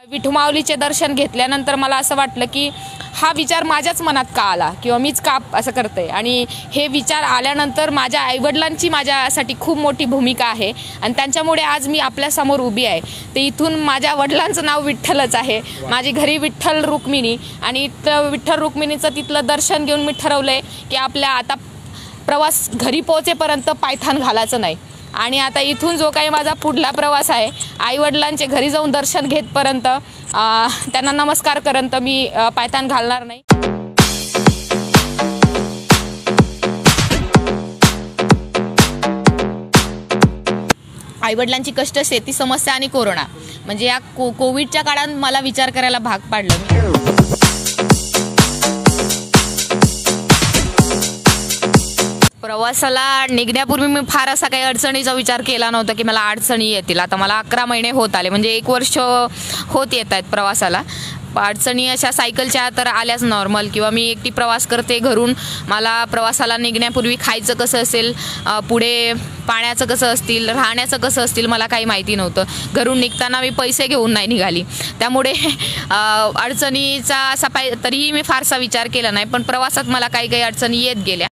विठुमाऊलीचे दर्शन घेतल्यानंतर मला असं वाटलं की हा विचार माझ्याच मनात का आला किंवा मीच का असं करते, आणि हे विचार आल्यानंतर माझ्या आईवडिलांची माझ्यासाठी खूप मोठी भूमिका आहे आणि त्यांच्यामुळे आज मी आपल्यासमोर उभी आहे. ते इथून माझ्या वडिलांचं नाव विठ्ठलच आहे. माझी घरी विठ्ठल रुक्मिणी, आणि विठ्ठल रुक्मिणीचं तिथलं दर्शन घेऊन मी ठरवलं की आपल्या आता प्रवास घरी पोहोचेपर्यंत पायथान घालायचं नाही, आणि आता इथून जो काही माझा पुढला प्रवास आहे आईवडिलांचे घरी जाऊन दर्शन घेतपर्यंत त्यांना नमस्कार करत मी पायथान घालणार नाही. आईवडिलांची कष्ट, शेती समस्या आणि कोरोना म्हणजे या कोविडच्या काळात मला विचार करायला भाग पाडलं. प्रवासाला निघण्यापूर्वी मी फार असा काही अडचणीचा विचार केला नव्हता की मला अडचणी येतील. आता मला 11 महिने होत आले, म्हणजे 1 वर्ष होत येत आहेत प्रवासाला. अडचणी अशा सायकलच्या तर आल्याच नॉर्मल, किंवा मी एकटी प्रवास करते घरून. मला प्रवासाला निघण्यापूर्वी खायचं कसं असेल, पुढे पाण्याचं कसं असतील, राहण्याचं कसं असतील मला काही माहिती नव्हतं. घरून निघताना मी पैसे घेऊन नाही निघाली, त्यामुळे अडचणीचा असा तरीही मी फारसा विचार केला नाही. पण प्रवासात मला काही अडचणी येत गेल्या.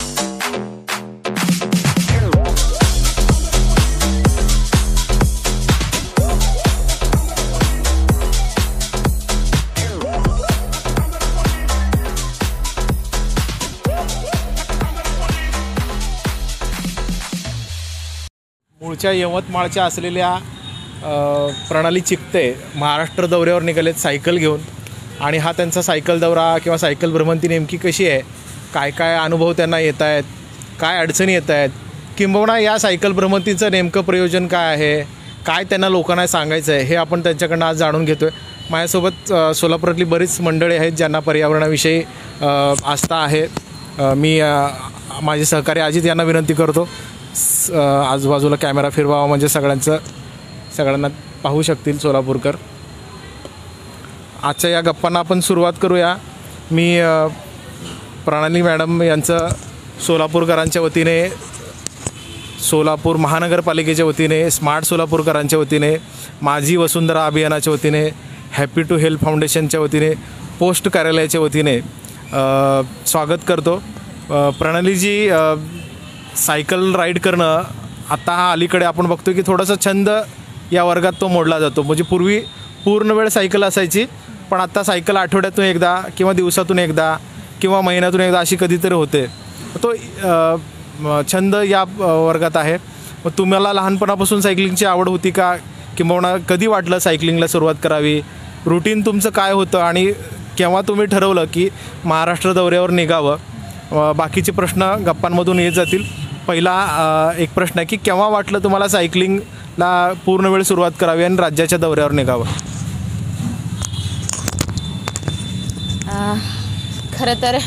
मूळच्या यवतमाळच्या असलेल्या प्रणाली चिकते महाराष्ट्र दौऱ्यावर निघालेत सायकल घेऊन, आणि हा त्यांचा सायकल दौरा किंवा सायकल भ्रमंती नेमकी कशी आहे, काय काय अनुभव त्यांना येत आहेत, काय अडचणी येत आहेत, किंबहुना या सायकल भ्रमंतीचं नेमकं प्रयोजन काय आहे, काय त्यांना लोकांना सांगायचं आहे, हे आपण त्यांच्याकडनं आज जाणून घेतो आहे. माझ्यासोबत सोलापुरातली बरीच मंडळी आहेत ज्यांना पर्यावरणाविषयी आस्था आहे. मी माझे सहकारी अजित यांना विनंती करतो आजूबाजूला कॅमेरा फिरवावा, म्हणजे सगळ्यांना पाहू शकतील सोलापूरकर. आजच्या या गप्पांना आपण सुरुवात करूया. मी प्रणाली मॅडम यांचं सोलापूरकरांच्या वतीने, सोलापूर महानगरपालिकेच्या वतीने, स्मार्ट सोलापूरकरांच्या वतीने, माझी वसुंधरा अभियानाच्या वतीने, हॅपी टू हेल्थ फाउंडेशनच्या वतीने, पोस्ट कार्यालयाच्या वतीने स्वागत करतो. प्रणालीजी, सायकल राईड करणं आता हा अलीकडे आपण बघतो की थोडासा छंद या वर्गात तो मोडला जातो. म्हणजे पूर्वी पूर्ण वेळ सायकल असायची, पण आता सायकल आठवड्यातून एकदा किंवा दिवसातून एकदा किंवा महिन्यातून एकदा अशी कधीतरी होते. तो छंद या वर्गात आहे. मग तुम्हाला लहानपणापासून सायकलिंगची आवड होती का, किंवा कधी वाटलं सायकलिंगला सुरुवात करावी, रुटीन तुमचं काय होतं, आणि केव्हा तुम्ही ठरवलं की महाराष्ट्र दौऱ्यावर निघावं? बाकीचे प्रश्न गप्पांमधून येत जातील. पहिला एक प्रश्न आहे की केव्हा वाटलं तुम्हाला सायकलिंगला पूर्ण वेळ सुरुवात करावी आणि राज्याच्या दौऱ्यावर निघावं? खरं तर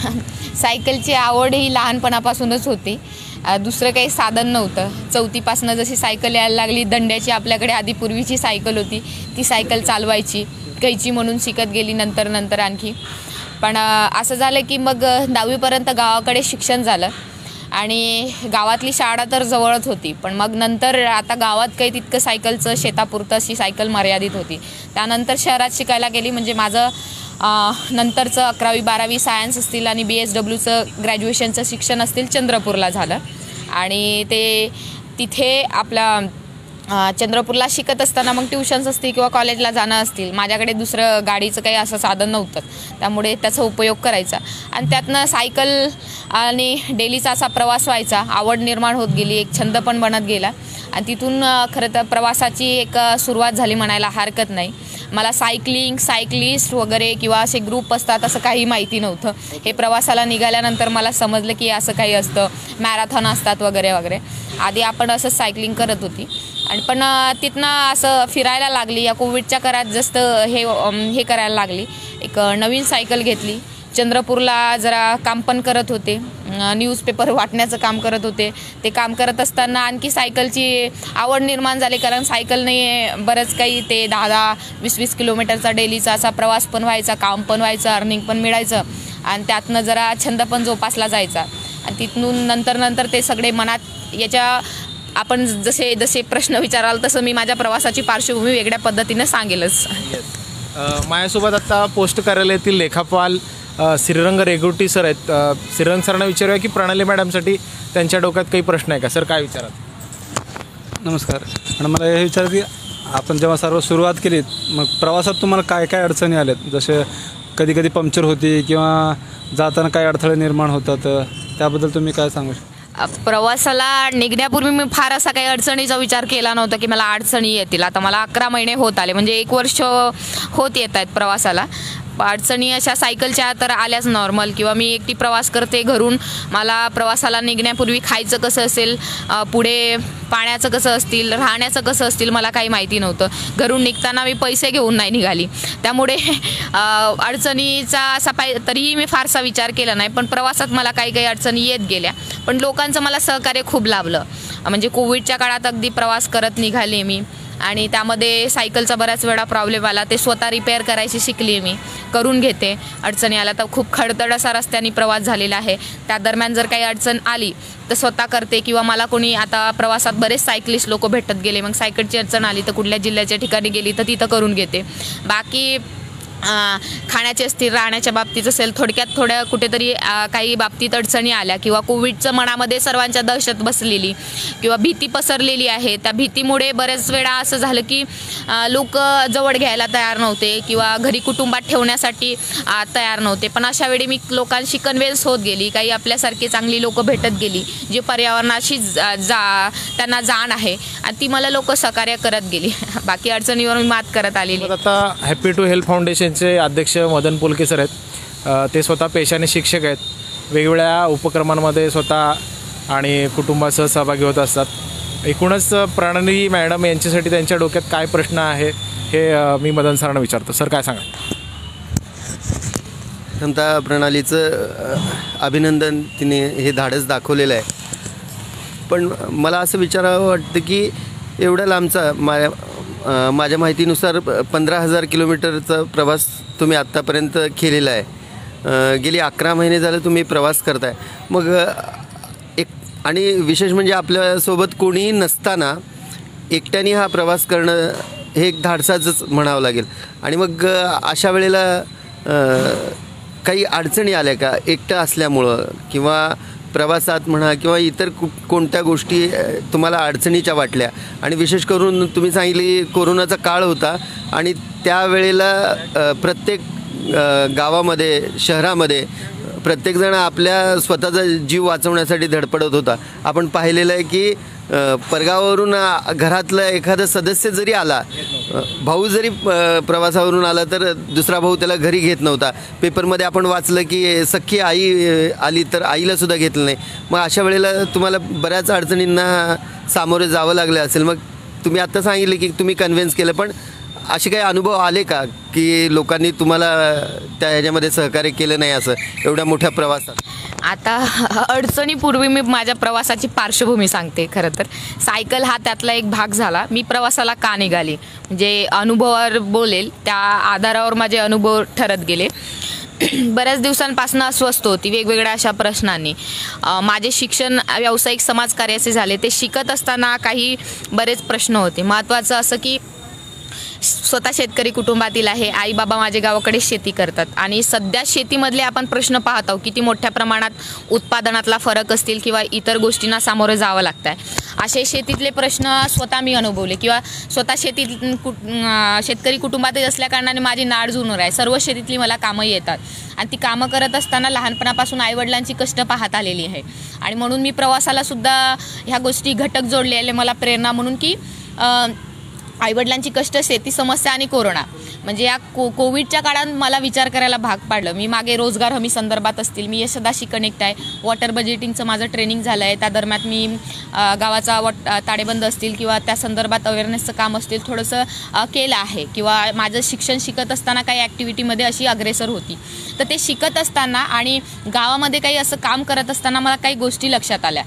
सायकलची आवड ही लहानपणापासूनच होती. दुसरं काही साधन नव्हतं. 4थीपासून जशी सायकल यायला लागली, दंड्याची आपल्याकडे आधी पूर्वीची सायकल होती, ती सायकल चालवायची, कैची म्हणून शिकत गेली नंतर आणखी. पण असं झालं की मग 10वीपर्यंत गावाकडे शिक्षण झालं, आणि गावातली शाळा तर जवळच होती. पण मग नंतर आता गावात काही तितकं सायकलचं शेतापुरतं अशी सायकल मर्यादित होती. त्यानंतर शहरात शिकायला गेली. म्हणजे माझं नंतरचं 11वी 12वी सायन्स असतील आणि BSWचं ग्रॅज्युएशनचं शिक्षण असतील चंद्रपूरला झालं, आणि ते तिथे आपला चंद्रपूरला शिकत असताना मग ट्युशन्स असतील किंवा कॉलेजला जाणं असतील, माझ्याकडे दुसरं गाडीचं काही असं साधन नव्हतं, त्यामुळे त्याचा उपयोग करायचा. आणि त्यातनं सायकल आणि डेलीचा असा प्रवास व्हायचा, आवड निर्माण होत गेली, एक छंद पण बनत गेला, आणि तिथून खरं तर प्रवासाची एक सुरुवात झाली म्हणायला हरकत नाही. मला सायकलिस्ट वगैरे किंवा असे ग्रुप असतात असं काही माहिती नव्हतं. हे प्रवासाला निघाल्यानंतर मला समजलं की असं काही असतं, मॅरेथॉन असतात वगैरे वगैरे. आधी आपण असंच सायकलिंग करत होती, आणि पण तिथनं असं फिरायला लागली. या कोविडच्या काळात जास्त हे करायला लागली. एक नवीन सायकल घेतली. चंद्रपूरला जरा काम पण करत होते, न्यूजपेपर वाटण्याचं काम करत होते. ते काम करत असताना आणखी सायकलची आवड निर्माण झाली, कारण सायकलने बरंच काही ते 10-20 किलोमीटरचा डेलीचा असा प्रवास पण व्हायचा, काम पण व्हायचं, अर्निंग पण मिळायचं, आणि त्यातनं जरा छंद पण जोपासला जायचा. आणि तिथून नंतर ते सगळे मनात याच्या आपण जसे प्रश्न विचाराल तसं मी माझ्या प्रवासाची पार्श्वभूमी वेगळ्या पद्धतीने सांगेलच. माझ्यासोबत आता पोस्ट कार्यालयातील लेखापाल श्रीरंग रेगोटी सर आहेत. श्रीरंग सरांना विचारूया की प्रणाली मॅडमसाठी त्यांच्या डोक्यात काही प्रश्न आहे का? सर काय विचाराल? नमस्कार मॅडम, मला हे विचार की आपण जेव्हा सर्व सुरुवात केली मग प्रवासात तुम्हाला काय काय अडचणी आल्यात? जसे कधी कधी पंक्चर होती किंवा जाताना काय अडथळे निर्माण होतात, त्याबद्दल तुम्ही काय सांगू शकता? प्रवासाला निघण्यापूर्वी मी फार असा काही अडचणीचा विचार केला नव्हता की मला अडचणी येतील. आता मला 11 महिने होत आले, म्हणजे 1 वर्ष होत येत आहेत प्रवासाला. अडचणी अशा सायकलच्या तर आल्याच नॉर्मल, किंवा मी एकटी प्रवास करते घरून. मला प्रवासाला निघण्यापूर्वी खायचं कसं असेल, पुढे पाण्याचं कसं असतील, राहण्याचं कसं असतील, मला काही माहिती नव्हतं. घरून निघताना मी पैसे घेऊन नाही निघाली, त्यामुळे अडचणीचा असा तरीही मी फारसा विचार केला नाही. पण प्रवासात मला काही काही अडचणी येत गेल्या, पण लोकांचं मला सहकार्य खूप लाभलं. म्हणजे कोविडच्या काळात अगदी प्रवास करत निघाले मी, आणि त्यामध्ये सायकलचा बऱ्याच वेळा प्रॉब्लेम आला, ते स्वतः रिपेअर करायची शिकली, मी करून घेते. अडचणी आल्या तर खूप खडतड असा रस्त्याने प्रवास झालेला आहे, त्या दरम्यान जर काही अडचण आली तर स्वतः करते, किंवा मला कोणी आता प्रवासात बरेच सायकलिस्ट लोक भेटत गेले, मग सायकलची अडचण आली तर कुठल्या जिल्ह्याच्या ठिकाणी गेली तर तिथं करून घेते. बाकी खाण्याचे असतील, राहण्याच्या बाबतीत असेल, थोड्या कुठेतरी काही बाबतीत अडचणी आल्या, किंवा कोविडचं मनामध्ये सर्वांच्या दहशत बसलेली किंवा भीती पसरलेली आहे, त्या भीतीमुळे बऱ्याच वेळा असं झालं की लोक जवळ घ्यायला तयार नव्हते किंवा घरी कुटुंबात ठेवण्यासाठी तयार नव्हते. पण अशा वेळी मी लोकांशी कन्व्हिन्स होत गेली, काही आपल्यासारखी चांगली लोक भेटत गेली जे पर्यावरणाशी त्यांना जाण आहे, आणि ती मला लोक सहकार्य करत गेली. बाकी अडचणीवर मी मात करत आलेली. आता हॅपी टू हेल्प फाउंडेशनचे अध्यक्ष मदन पोलके सर आहेत. ते स्वतः पेशाने शिक्षक आहेत. वेगवेगळ्या उपक्रमांमध्ये स्वतः आणि कुटुंबासह सहभागी होत असतात. एकूणच प्रणाली मॅडम यांच्यासाठी त्यांच्या डोक्यात काय प्रश्न आहे हे मी मदन सरांना विचारतो. सर काय सांगा? प्रथमतः प्रणालीचं अभिनंदन, तिने हे धाडस दाखवलेलं आहे. पण मला असं विचारावं वाटतं की एवढ्या लांबचा माझ्या माहितीनुसार 15,000 किलोमीटरचा प्रवास तुम्ही आत्तापर्यंत केलेला आहे. गेली 11 महिने झाले तुम्ही प्रवास करताय. मग आणि विशेष म्हणजे आपल्यासोबत कोणीही नसताना एकट्याने हा प्रवास करणं हे एक धाडसाचंच म्हणावं लागेल. आणि मग अशा वेळेला काही अडचणी आल्या का एकटं असल्यामुळं, किंवा प्रवासात म्हणा, किंवा इतर कोणत्या गोष्टी तुम्हाला अडचणीच्या वाटल्या? आणि विशेष करून तुम्ही सांगितले कोरोनाचा काळ होता आणि त्यावेळेला प्रत्येक गावामध्ये, शहरामध्ये प्रत्येकजण आपल्या स्वतःचा जीव वाचवण्यासाठी धडपडत होता. आपण पाहिलेलं आहे की परगावावरून घरातला एखादा सदस्य जरी आला, भाऊ जरी प्रवासावरून आला तर दुसरा भाऊ त्याला घरी घेत नव्हता. पेपरमध्ये आपण वाचलं की सख्खी आई आली तर आईलासुद्धा घेतलं नाही. मग अशा वेळेला तुम्हाला बऱ्याच अडचणींना सामोरे जावं लागलं असेल. मग तुम्ही आत्ता सांगितले की तुम्ही कन्व्हिन्स केलं, पण असे काही अनुभव आले का की लोकांनी तुम्हाला त्या ह्याच्यामध्ये सहकार्य केलं नाही असं एवढ्या मोठ्या प्रवासात? आता अडचणीपूर्वी मी माझ्या प्रवासाची पार्श्वभूमी सांगते. खरं तर सायकल हा त्यातला एक भाग झाला. मी प्रवासाला का निघाली, म्हणजे अनुभवावर बोलेल, त्या आधारावर माझे अनुभव ठरत गेले. बऱ्याच दिवसांपासून अस्वस्थ होती वेगवेगळ्या अशा प्रश्नांनी. माझे शिक्षण व्यावसायिक समाजकार्याचे झाले. ते शिकत असताना काही बरेच प्रश्न होते. महत्त्वाचं असं की स्वतः शेतकरी कुटुंबातील आहे, आई बाबा माझे गावाकडे शेती करतात, आणि सध्या शेतीमधले आपण प्रश्न पाहत आहोत किती मोठ्या प्रमाणात उत्पादनातला फरक असतील किंवा इतर गोष्टींना सामोरं जावं लागतं आहे. असे शेतीतले प्रश्न स्वतः मी अनुभवले, किंवा स्वतः शेतकरी कुटुंबातील असल्याकारणाने माझी नाड जुनूर आहे. सर्व शेतीतली मला कामं येतात, आणि ती कामं करत असताना लहानपणापासून आईवडिलांची कष्ट पाहत आलेली आहे. आणि म्हणून मी प्रवासाला सुद्धा ह्या गोष्टी घटक जोडलेले मला प्रेरणा म्हणून की आईवडिलांची कष्ट, शेती समस्या आणि कोरोना, म्हणजे या कोविडच्या काळात मला विचार करायला भाग पाडलं. मी मागे रोजगार हमी संदर्भात असतील, मी यशदाशी कनेक्ट आहे, वॉटर बजेटिंगचं माझं ट्रेनिंग झालं आहे. त्या दरम्यान मी गावाचा ताडेबंद असतील किंवा त्या संदर्भात अवेअरनेसचं काम असतील थोडंसं केलं आहे, किंवा माझं शिक्षण शिकत असताना काही ॲक्टिव्हिटीमध्ये अशी अग्रेसर होती. तर ते शिकत असताना आणि गावामध्ये काही असं काम करत असताना मला काही गोष्टी लक्षात आल्या.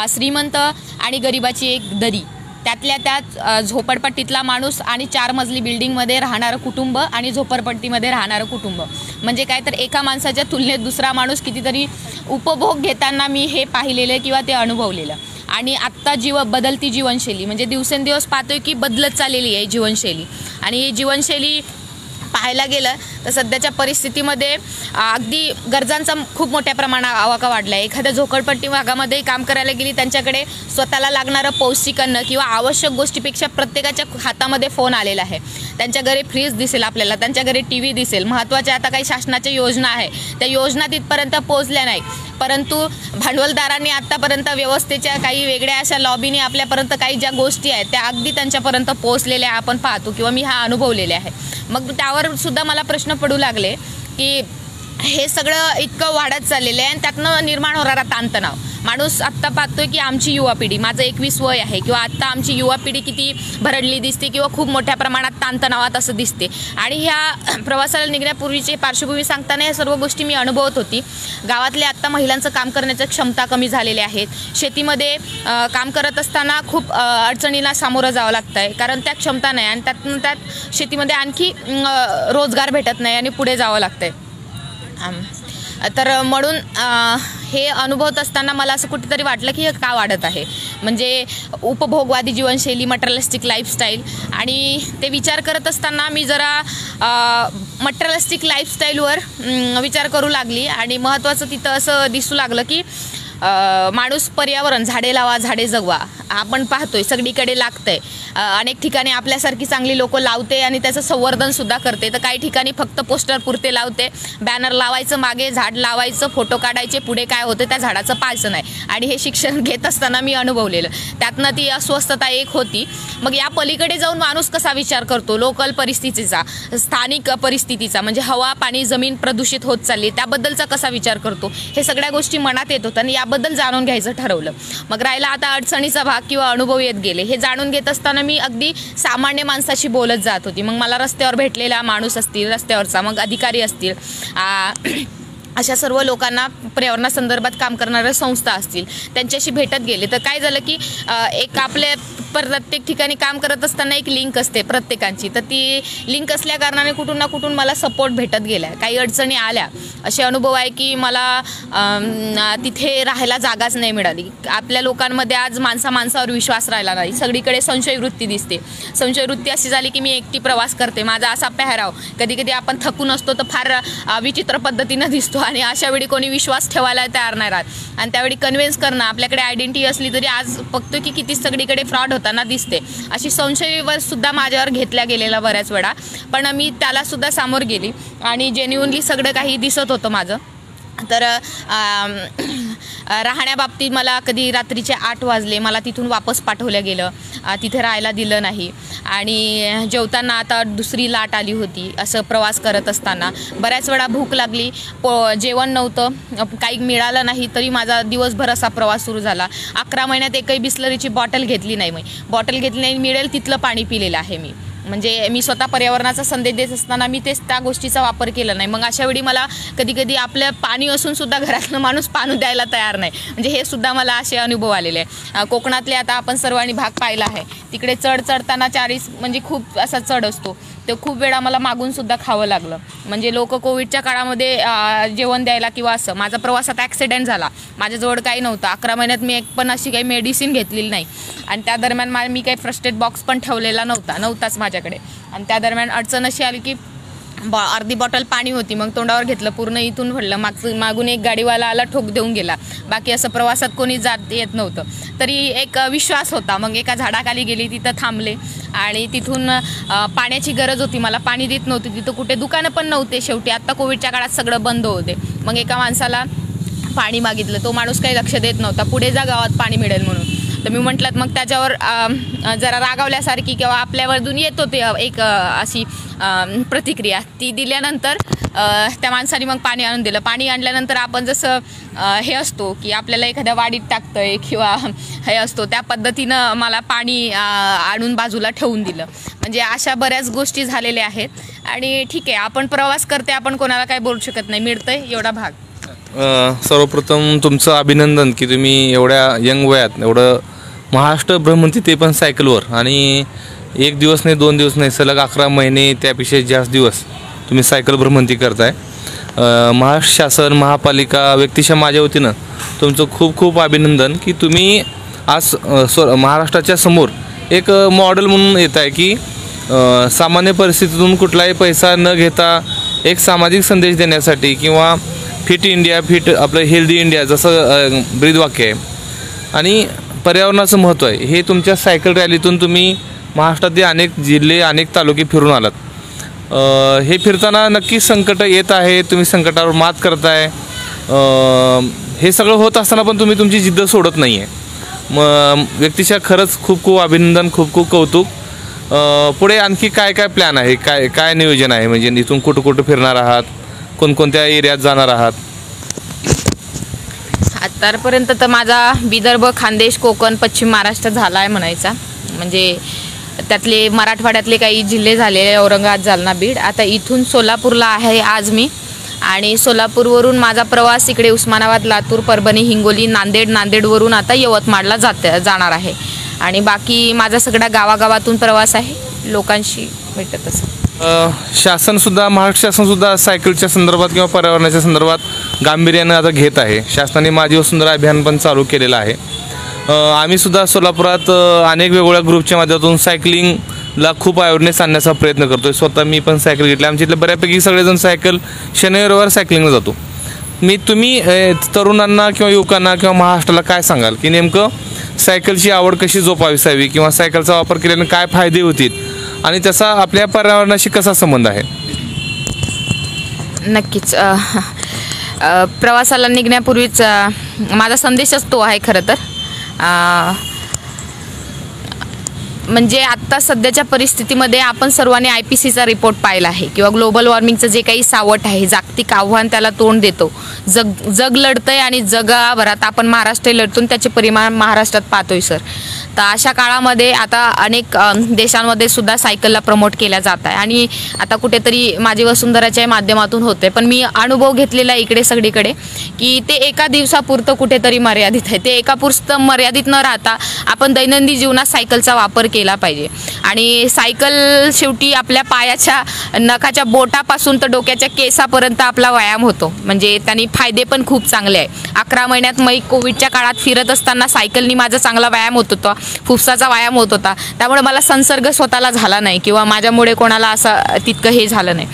श्रीमंत आणि गरिबाची एक दरी, त्यातल्या त्यात झोपडपट्टीतला माणूस आणि 4 मजली बिल्डिंगमध्ये राहणारं कुटुंब आणि झोपडपट्टीमध्ये राहणारं कुटुंब, म्हणजे काय तर एका माणसाच्या तुलनेत दुसरा माणूस कितीतरी उपभोग घेताना मी हे पाहिलेलं किंवा ते अनुभवलेलं. आणि आत्ता बदलती जीवनशैली, म्हणजे दिवसेंदिवस पाहतोय की बदलत चाललेली आहे जीवनशैली, आणि ही जीवनशैली पाहायला गेलं तर सध्याच्या परिस्थितीमध्ये अगदी गरजांचा खूप मोठ्या प्रमाणात आवाका वाढला आहे. एखाद्या झोपडपट्टी भागामध्ये काम करायला गेली, त्यांच्याकडे स्वतःला लागणारं पौष्टिक अन्न किंवा आवश्यक गोष्टीपेक्षा प्रत्येकाच्या हातामध्ये फोन आलेला आहे. त्यांच्या घरी फ्रीज दिसेल आपल्याला, त्यांच्या घरी टी व्ही दिसेल. महत्त्वाच्या आता काही शासनाच्या योजना आहे, त्या योजना तिथपर्यंत पोहोचल्या नाही, परंतु भांडवलदारांनी आत्तापर्यंत व्यवस्थेच्या काही वेगळ्या अशा लॉबीने आपल्यापर्यंत काही ज्या गोष्टी आहेत त्या अगदी त्यांच्यापर्यंत पोहोचलेल्या आपण पाहतो किंवा मी हा अनुभवलेले आहे. मग त्यावर सुद्धा मला प्रश्न पडू लागले की हे सगळं इतकं वाढत चाललेलं आहे आणि त्यातनं निर्माण होणारा ताणतणाव. माणूस आत्ता पाहतोय की आमची युवा पिढी, माझं 21 वय आहे, किंवा आत्ता आमची युवा पिढी किती भरडली दिसते किंवा खूप मोठ्या प्रमाणात ताणतणावात असं दिसते. आणि ह्या प्रवासाला निघण्यापूर्वीची पार्श्वभूमी सांगताना या सर्व गोष्टी मी अनुभवत होती. गावातल्या आत्ता महिलांचं काम करण्याची क्षमता कमी झालेली आहेत. शेतीमध्ये काम करत असताना खूप अडचणींना सामोरं जावं लागतं आहे, कारण त्या क्षमता नाही आणि त्यात शेतीमध्ये आणखी रोजगार भेटत नाही आणि पुढे जावं लागतं आहे. तर म्हणून हे अनुभवत असताना मला असं कुठेतरी वाटलं की हे का वाढत आहे. म्हणजे उपभोगवादी जीवनशैली, मटेरियलिस्टिक लाईफस्टाईल, आणि ते विचार करत असताना मी जरा मटेरियलिस्टिक लाईफस्टाईलवर विचार करू लागली. आणि महत्त्वाचं तिथं असं दिसू लागलं की माणूस पर्यावरण, झाडे लावा झाडे जगवा, आपण पाहतोय सगळीकडे लागतंय. अनेक ठिकाणी आपल्यासारखी चांगली लोक लावते आणि त्याचं संवर्धनसुद्धा करते, तर काही ठिकाणी फक्त पोस्टर पुरते लावते, बॅनर लावायचं, मागे झाड लावायचं, फोटो काढायचे, पुढे काय होतं त्या झाडाचं पाहायचं नाही. आणि हे शिक्षण घेत असताना मी अनुभवलेलं, त्यातनं ती अस्वस्थता एक होती. मग या पलीकडे जाऊन माणूस कसा विचार करतो लोकल परिस्थितीचा, स्थानिक परिस्थितीचा, म्हणजे हवा पाणी जमीन प्रदूषित होत चालली त्याबद्दलचा कसा विचार करतो, हे सगळ्या गोष्टी मनात येत होत्या आणि याबद्दल जाणून घ्यायचं ठरवलं. मग राहिला आता अडचणीचा भाग किंवा अनुभव येत गेले. हे जाणून घेत असताना मी अगदी सामान्य माणसाशी बोलत जात होती. मग मला रस्त्यावर भेटलेला माणूस असतील, रस्त्यावरचा मग अधिकारी असतील, अशा सर्व लोकांना पर्यावरणासंदर्भात काम करणाऱ्या संस्था असतील, त्यांच्याशी भेटत गेले. तर काय झालं की एक आपल्या प्रत्येक ठिकाणी काम करत असताना एक लिंक असते प्रत्येकांची, तर ती लिंक असल्या कारणाने कुठून ना कुठून मला सपोर्ट भेटत गेला. काही अडचणी आल्या, असे अनुभव आहे की मला तिथे राहायला जागाच नाही मिळाली. आपल्या लोकांमध्ये आज माणसावर विश्वास राहिला नाही, सगळीकडे संशयवृत्ती दिसते. संशयवृत्ती अशी झाली की मी एकटी प्रवास करते, माझा असा पेहराव, कधी कधी आपण थकून असतो तर फार विचित्र पद्धतीनं दिसतो आणि अशा वेळी कोणी विश्वास ठेवायला तयार नाही राहत. आणि त्यावेळी कन्व्हिन्स करणं, आपल्याकडे आयडेंटिटी असली तरी आज बघतो की किती सगळीकडे फ्रॉड होताना दिसते. अशी संशयवर सुद्धा माझ्यावर घेतल्या गेलेला बऱ्याच वेळा, पण मी त्याला सुद्धा सामोर गेली आणि जेन्युइनली सगळं काही दिसत होतं माझं. तर राहण्याबाबतीत मला कधी रात्रीचे 8 वाजले, मला तिथून वापस पाठवलं गेलं, तिथे राहायला दिलं नाही. आणि जेवताना आता दुसरी लाट आली होती. असं प्रवास करत असताना बऱ्याच वेळा भूक लागली, जेवण नव्हतं, काही मिळालं नाही, तरी माझा दिवसभर असा प्रवास सुरू झाला. 11 महिन्यात एकही बिस्लरीची बॉटल घेतली नाही, बॉटल घेतली नाही, मिळेल तिथलं पाणी पिलेलं आहे मी. म्हणजे मी स्वतः पर्यावरणाचा संदेश देत असताना मी तेच त्या गोष्टीचा वापर केला नाही. मग अशा वेळी मला कधी कधी आपलं पाणी असून सुद्धा घरातलं माणूस पाणी द्यायला तयार नाही. म्हणजे हे सुद्धा मला असे अनुभव आलेले आहे. कोकणातले आता आपण सर्वांनी भाग पाहिला आहे, तिकडे चढताना 40 म्हणजे खूप असा चढ असतो, ते खूप वेळा मला मागून सुद्धा खावं लागलं. म्हणजे लोक कोविडच्या काळामध्ये जेवण द्यायला किंवा असं. माझा प्रवासात ॲक्सिडेंट झाला, माझ्याजवळ काही नव्हतं. 11 महिन्यात मी एक पण अशी काही मेडिसिन घेतलेली नाही आणि त्या दरम्यान मी काही फर्स्ट एड बॉक्स पण ठेवलेला नव्हताच माझ्याकडे. आणि त्या दरम्यान अडचण अशी आली की अर्धी बॉटल पाणी होती, मग तोंडावर घेतलं, पूर्ण इथून भरलं, मागून एक गाडीवाला आला, ठोक देऊन गेला. बाकी असं प्रवासात कोणी जात येत नव्हतं, तरी एक विश्वास होता. मग एका झाडाखाली गेली, तिथं थांबले आणि तिथून पाण्याची गरज होती, मला पाणी देत नव्हते, तिथं कुठे दुकानं पण नव्हते. शेवटी आत्ता कोविडच्या काळात सगळं बंद होते. मग एका माणसाला पाणी मागितलं, तो माणूस काही लक्ष देत नव्हता, पुढे जा गावात पाणी मिळेल म्हणून. तर मी म्हटलं, मग त्याच्यावर जरा रागावल्यासारखी किंवा आपल्यावरून येत होते एक अशी प्रतिक्रिया, ती दिल्यानंतर त्या माणसाने मग पाणी आणून दिलं. पाणी आणल्यानंतर आपण जसं हे असतो की आपल्याला एखाद्या वाडीत टाकतंय किंवा हे असतो, त्या पद्धतीनं मला पाणी आणून बाजूला ठेवून दिलं. म्हणजे अशा बऱ्याच गोष्टी झालेल्या आहेत. आणि ठीक आहे, आपण प्रवास करते, आपण कोणाला काही बोलू शकत नाही, मिळतंय एवढा भाग. सर्वप्रथम तुमचं अभिनंदन की तुम्ही एवढ्या यंग वयात एवढं महाराष्ट्र भ्रमंती, ते पण सायकलवर, आणि 1 दिवस नाही 2 दिवस नाही, सलग 11 महिने त्यापेक्षा जास्त दिवस तुम्ही सायकल भ्रमंती करताय. महाराष्ट्र शासन, महापालिका, व्यक्तिशः माझ्या वतीनं तुमचं खूप खूप अभिनंदन की तुम्ही आज महाराष्ट्राच्या समोर एक मॉडेल म्हणून येत आहे की सामान्य परिस्थितीतून कुठलाही पैसा न घेता एक सामाजिक संदेश देण्यासाठी किंवा फिट इंडिया फिट आपलं हेल्दी इंडिया जसं ब्रीदवाक्य आहे आणि पर्यावरणाचं महत्त्व आहे हे तुमच्या सायकल रॅलीतून तुम्ही महाराष्ट्रातील अनेक जिल्हे अनेक तालुके फिरून आलात। हे फिरताना नक्कीच संकट येत आहे, तुम्ही संकटावर मात करताय। हे सगळं होत असताना पण तुम्ही तुमची जिद्द सोडत नाही आहे। व्यक्तिशः खरंच खूप खूप अभिनंदन, खूप खूप कौतुक। पुढे आणखी काय काय प्लॅन आहे, काय काय नियोजन आहे, म्हणजे इथून कुठं कुठं फिरणार आहात, कोणकोणत्या एरियात जाणार आहात? आतापर्यंत तर माझा विदर्भ, खानदेश, कोकण, पश्चिम महाराष्ट्र झाला आहे म्हणायचा। म्हणजे त्यातले मराठवाड्यातले काही जिल्हे झाले, औरंगाबाद, जालना, बीड। आता इथून सोलापूरला आहे आज मी आणि सोलापूरवरून माझा प्रवास इकडे उस्मानाबाद, लातूर, परभणी, हिंगोली, नांदेड, नांदेडवरून आता यवतमाळला जाणार आहे आणि बाकी माझा सगळा गावागावातून प्रवास आहे, लोकांशी भेटत असं। शासनसुद्धा, महाराष्ट्र शासनसुद्धा सायकलच्या संदर्भात किंवा पर्यावरणाच्या संदर्भात गांभीर्यानं आता घेत आहे। शासनाने माझी वसुंधरा अभियान पण चालू केलेलं आहे। आम्हीसुद्धा सोलापुरात अनेक वेगवेगळ्या ग्रुपच्या माध्यमातून सायकलिंगला खूप अवेअरनेस आणण्याचा प्रयत्न करतो आहे। स्वतः मी पण सायकल घेतली, आमच्या इथले बऱ्यापैकी सगळेजण सायकल शनिवार सायकलिंगला जातो। तुम्ही तरुणांना किंवा युवकांना किंवा महाराष्ट्राला काय सांगाल की नेमकं सायकलची आवड कशी जोपासावी किंवा सायकलचा वापर केल्याने काय फायदे होतील आणि त्याचा आपल्या पर्यावरणाशी कसा संबंध आहे? नक्कीच प्रवासाला निघण्यापूर्वीच माझा संदेशच तो आहे खरं तर। म्हणजे आत्ता सध्याच्या परिस्थितीमध्ये आपण सर्वांनी IPCCचा रिपोर्ट पाहिला आहे किंवा ग्लोबल वॉर्मिंगचं जे काही सावट आहे, जागतिक आव्हान त्याला तोंड देतो। जग लढतंय आणि जगभरात आपण महाराष्ट्र लढतून त्याचे परिणाम महाराष्ट्रात पाहतोय सर। तर अशा काळामध्ये आता अनेक देशांमध्ये सुद्धा सायकलला प्रमोट केल्या जात आहे आणि आता कुठेतरी माझी वसुंधराच्या माध्यमातून होते, पण मी अनुभव घेतलेला इकडे सगळीकडे की ते एका दिवसापुरतं कुठेतरी मर्यादित आहे। ते एकापुरतं मर्यादित न राहता आपण दैनंदिन जीवनात सायकलचा वापर केला पाहिजे आणि सायकल शेवटी आपल्या पायाच्या नखाच्या बोटापासून तर डोक्याच्या केसापर्यंत आपला व्यायाम होतो। म्हणजे त्यांनी फायदे पण खूप चांगले आहे। 11 महिन्यात मी कोविडच्या काळात फिरत असताना सायकलनी माझा चांगला व्यायाम होत होता, फुफ्साचा व्यायाम होत होता, त्यामुळे मला संसर्ग स्वतःला झाला नाही किंवा माझ्यामुळे कोणाला असं तितकं हे झालं नाही।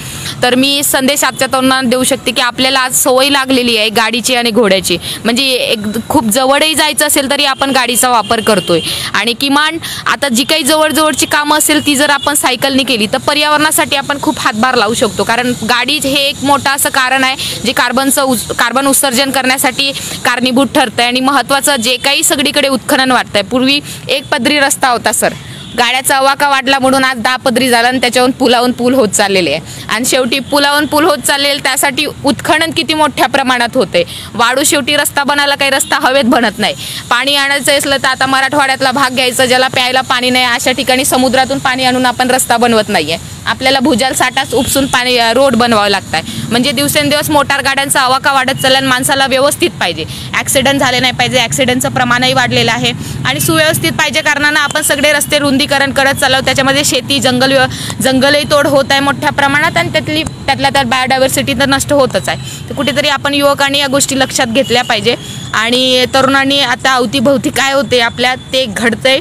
तर मी संदेश आजच्या तरुणांना देऊ शकते की आपल्याला आज सवय लागलेली आहे गाडीची आणि घोड्याची, म्हणजे खूप जवळही जायचं असेल तरी आपण गाडीचा वापर करतोय आणि किमान आता जी काही जवळजवळची कामं असेल ती जर आपण सायकलनी केली तर पर्यावरणासाठी आपण खूप हातभार लावू शकतो। कारण गाडी हे एक मोठं असं कारण आहे जे कार्बन उत्सर्जन करण्यासाठी कारणीभूत ठरतंय आणि महत्त्वाचं जे काही सगळीकडे उत्खनन वाटतंय। पूर्वी 1 पदरी रस्ता होता सर, गाड्याचा अवाका वाढला म्हणून आज 10 पदरी झाला आणि त्याच्यावरून पुलावून पूल होत चाललेले आहे आणि शेवटी पुलावून पूल होत चाललेले, त्यासाठी उत्खनन किती मोठ्या प्रमाणात होते। वाळू शेवटी रस्ता बनायला काही रस्ता हवेत बनत नाही। पाणी आणायचं असलं तर आता मराठवाड्यातला भाग घ्यायचा ज्याला प्यायला पाणी नाही, अशा ठिकाणी समुद्रातून पाणी आणून आपण रस्ता बनवत नाहीये, आपल्याला भुजाल साठाच उपसून पाणी रोड बनवावं लागत आहे। म्हणजे दिवसेंदिवस मोटार गाड्यांचा अवाका वाढत चालला आणि माणसाला व्यवस्थित पाहिजे, ॲक्सिडेंट झाले नाही पाहिजे, ॲक्सिडेंटचं प्रमाणही वाढलेलं आहे आणि सुव्यवस्थित पाहिजे कारणानं आपण सगळे रस्ते रुंदीकरण करत चाललो। त्याच्यामध्ये शेती, जंगलही तोड होत आहे मोठ्या प्रमाणात आणि त्यातल्या त्यात बायोडायव्हर्सिटी तर नष्ट होतच आहे। तर कुठेतरी आपण युवकांनी या गोष्टी लक्षात घेतल्या पाहिजे आणि तरुणांनी आता अवतीभवती काय होते आपल्या ते घडतंय,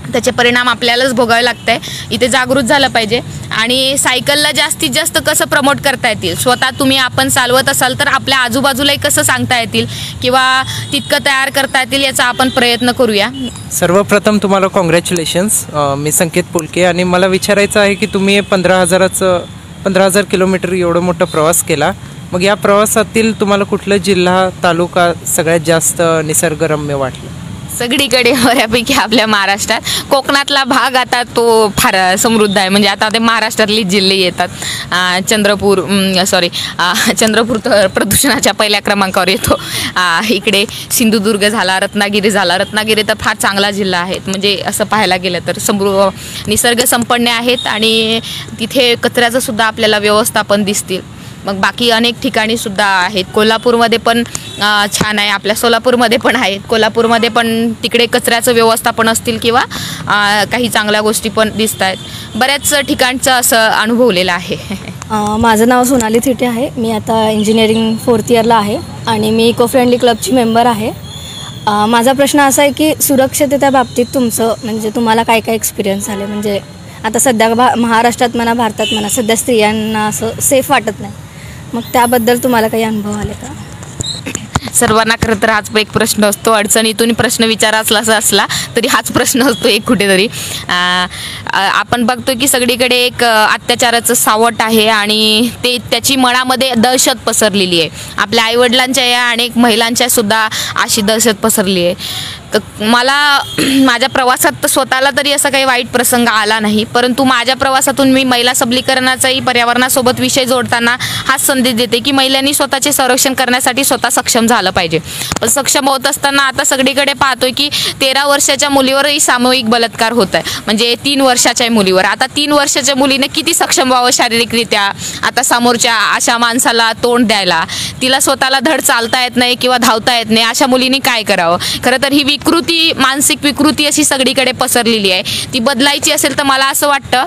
त्याचे परिणाम आपल्यालाच भोगावे लागत आहे। इथे जागृत झालं पाहिजे आणि सायकलला जास्तीत जास्त कसं प्रमोट करता येतील, स्वतः तुम्ही आपण चालवत असाल तर आपल्या आजूबाजूलाही कसं सांगता येतील किंवा तितकं तयार करता येतील याचा आपण प्रयत्न करूया। सर्वप्रथम तुम्हाला कॉंग्रॅच्युलेशन्स। मी संकेत पोलके आणि मला विचारायचं आहे की तुम्ही 15,000 किलोमीटर एवढं मोठा प्रवास केला, मग या प्रवासातील तुम्हाला कुठलं जिल्हा, तालुका सगळ्यात जास्त निसर्गरम्य वाटलं? सगळीकडे बऱ्यापैकी आपल्या महाराष्ट्रात, कोकणातला भाग आता तो फार समृद्ध आहे। म्हणजे आता ते महाराष्ट्रातले जिल्हे येतात, चंद्रपूर तर प्रदूषणाच्या पहिल्या क्रमांकावर येतो। इकडे सिंधुदुर्ग झाला, रत्नागिरी झाला, रत्नागिरी तर फार चांगला जिल्हा आहे, म्हणजे असं पाहायला गेलं तर निसर्ग संपन्न आहेत आणि तिथे कचऱ्याचं सुद्धा आपल्याला व्यवस्थापन दिसतील। मग बाकी अनेक ठिकाणी सुद्धा आहेत, कोल्हापूरमध्ये पण छान आहे, आपल्या सोलापूरमध्ये पण आहेत, कोल्हापूरमध्ये पण तिकडे कचऱ्याचं व्यवस्थापन असतील किंवा काही चांगल्या गोष्टी पण दिसत आहेत। बऱ्याच ठिकाणचं असं अनुभवलेलं आहे। माझं नाव सोनाली थिटे आहे, मी आता इंजिनिअरिंग 4th इयरला आहे आणि मी इको फ्रेंडली क्लबची मेंबर आहे। माझा प्रश्न असा आहे की सुरक्षिततेच्या बाबतीत तुमचं म्हणजे तुम्हाला काय काय एक्सपिरियन्स आले, म्हणजे आता सध्या महाराष्ट्रात म्हणा, भारतात म्हणा, सध्या स्त्रियांना असं सेफ वाटत नाही. मग त्याबद्दल तुम्हाला काही अनुभव आले का? सर्वांना खरं तर हाच एक प्रश्न असतो. अडचणीतून प्रश्न विचारायचा असला तरी हाच प्रश्न असतो एक कुठेतरी. आपण बघतो की सगळीकडे एक अत्याचाराचं सावट आहे आणि त्याची मनामध्ये दहशत पसरलेली आहे. आपल्या आईवडिलांच्या या अनेक महिलांच्या सुद्धा अशी दहशत पसरली आहे. तर मला माझ्या प्रवासात तर स्वतःला तरी असा काही वाईट प्रसंग आला नाही, परंतु माझ्या प्रवासातून मी महिला सबलीकरणाचाही पर्यावरणासोबत विषय जोडताना हाच संदेश देते की महिलांनी स्वतःचे संरक्षण करण्यासाठी स्वतः सक्षम झालं पाहिजे. पण सक्षम होत असताना आता सगळीकडे पाहतोय की 13 वर्षाच्या मुलीवरही सामूहिक बलात्कार होत आहे. म्हणजे 3 वर्षाच्या मुलीवर. आता 3 वर्षाच्या मुलीने किती सक्षम व्हावं शारीरिकरित्या आता समोरच्या अशा माणसाला तोंड द्यायला? तिला स्वतःला धड चालता येत नाही किंवा धावता येत नाही, अशा मुलींनी काय करावं? खरं तर ही विकृती, मानसिक विकृती अशी सगळीकडे पसरलेली आहे. ती बदलायची असेल तर मला असं वाटतं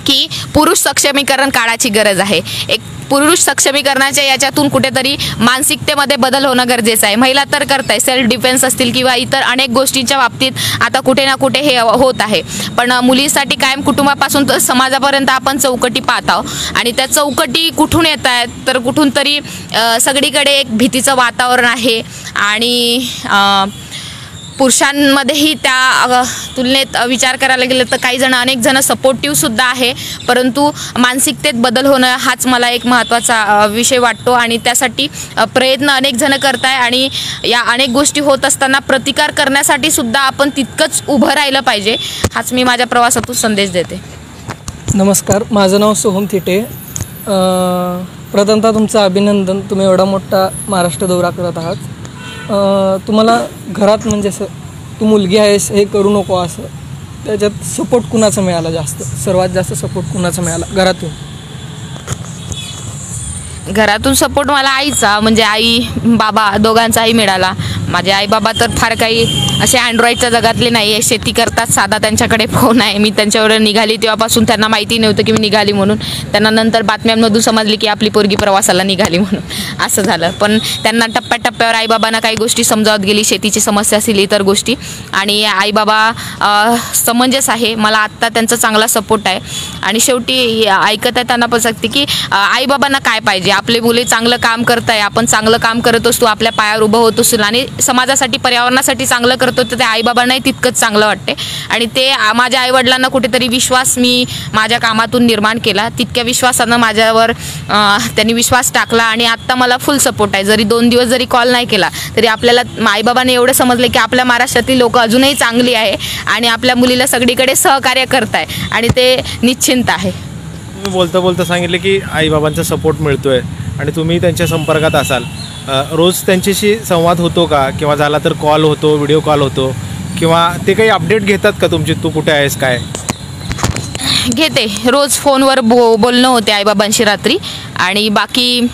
की पुरुष सक्षमीकरण काळाची गरज आहे. एक पुरुष सक्षमीकरणाच्या याच्यातून कुठेतरी मानसिकतेमध्ये बदल होणं गरजेचं आहे. महिला तर करताय, सेल्फ डिफेन्स असतील किंवा इतर अनेक गोष्टींच्या बाबतीत आता कुठे ना कुठे हे होत आहे. पण मुलीसाठी कायम कुटुंबापासून तर समाजापर्यंत आपण चौकटी पाहत आहोत आणि त्या चौकटी कुठून येत आहेत तर कुठून तरी सगळीकडे एक भीतीचं वातावरण आहे आणि पुरुषांमध्येही त्या तुलनेत विचार करायला गेलं तर काही जण, अनेक जण सपोर्टिव्हसुद्धा आहे, परंतु मानसिकतेत बदल होणं हाच मला एक महत्त्वाचा विषय वाटतो आणि त्यासाठी प्रयत्न अनेक जण करत आहे आणि या अनेक गोष्टी होत असताना प्रतिकार करण्यासाठी सुद्धा आपण तितकंच उभं राहिलं पाहिजे. हाच मी माझ्या प्रवासातून संदेश देते. नमस्कार, माझं नाव सोहम थिटे. प्रथमतः तुमचं अभिनंदन, तुम्ही एवढा मोठा महाराष्ट्र दौरा करत आहात. तुम्हाला घरात म्हणजे असं तू मुलगी आहेस हे करू नको असं त्याच्यात सपोर्ट कुणाचा मिळाला जास्त, सर्वात जास्त सपोर्ट कुणाचा मिळाला घरातून? घरातून सपोर्ट मला आईचा, म्हणजे आई बाबा दोघांचाही मिळाला. माझे आई बाबा तर फार काही असे अँड्रॉईडच्या जगातले नाही आहे, शेती करतात, साधा त्यांच्याकडे फोन आहे. मी त्यांच्यावर निघाली तेव्हापासून त्यांना माहिती नव्हतं की मी निघाली म्हणून. त्यांना नंतर बातम्यांमधून समजली की आपली पोरगी प्रवासाला निघाली म्हणून, असं झालं. पण त्यांना टप्प्याटप्प्यावर आईबाबांना काही गोष्टी समजावत गेली, शेतीची समस्या असेल, इतर गोष्टी, आणि आईबाबा समंजस आहे. मला आत्ता त्यांचा चांगला सपोर्ट आहे आणि शेवटी ऐकत आहे त्यांना पण सांगते की आईबाबांना काय पाहिजे, आपले मुले चांगलं काम करत आहे, आपण चांगलं काम करत असतो, आपल्या पायावर उभं होत असतो आणि समाजासाठी, पर्यावरणासाठी चांगलं करतो, तर ते आईबाबांनाही तितकंच चांगलं वाटते. आणि ते माझ्या आईवडिलांना कुठेतरी विश्वास मी माझ्या कामातून निर्माण केला, तितक्या विश्वासानं माझ्यावर त्यांनी विश्वास टाकला आणि आत्ता मला फुल सपोर्ट आहे. जरी 2 दिवस जरी कॉल नाही केला तरी आपल्याला आईबाबांनी एवढं समजलं की आपल्या महाराष्ट्रातील लोक अजूनही चांगली आहे आणि आपल्या मुलीला सगळीकडे सहकार्य करत आहे आणि ते निश्चिंत आहे. तुम्ही बोलता बोलता सांगितलं की आईबाबांचा सपोर्ट मिळतो आहे आणि तुम्ही त्यांच्या संपर्कात असाल. रोज त्यांच्याशी संवाद होतो का, किंवा झाला तर कॉल होतो, व्हिडिओ कॉल होतो, किंवा ते काही अपडेट घेतात का तुमची, तू कुठे आहेस काय? घेते, रोज फोनवर बोलणं होते आईबाबांशी रात्री. आणि बाकी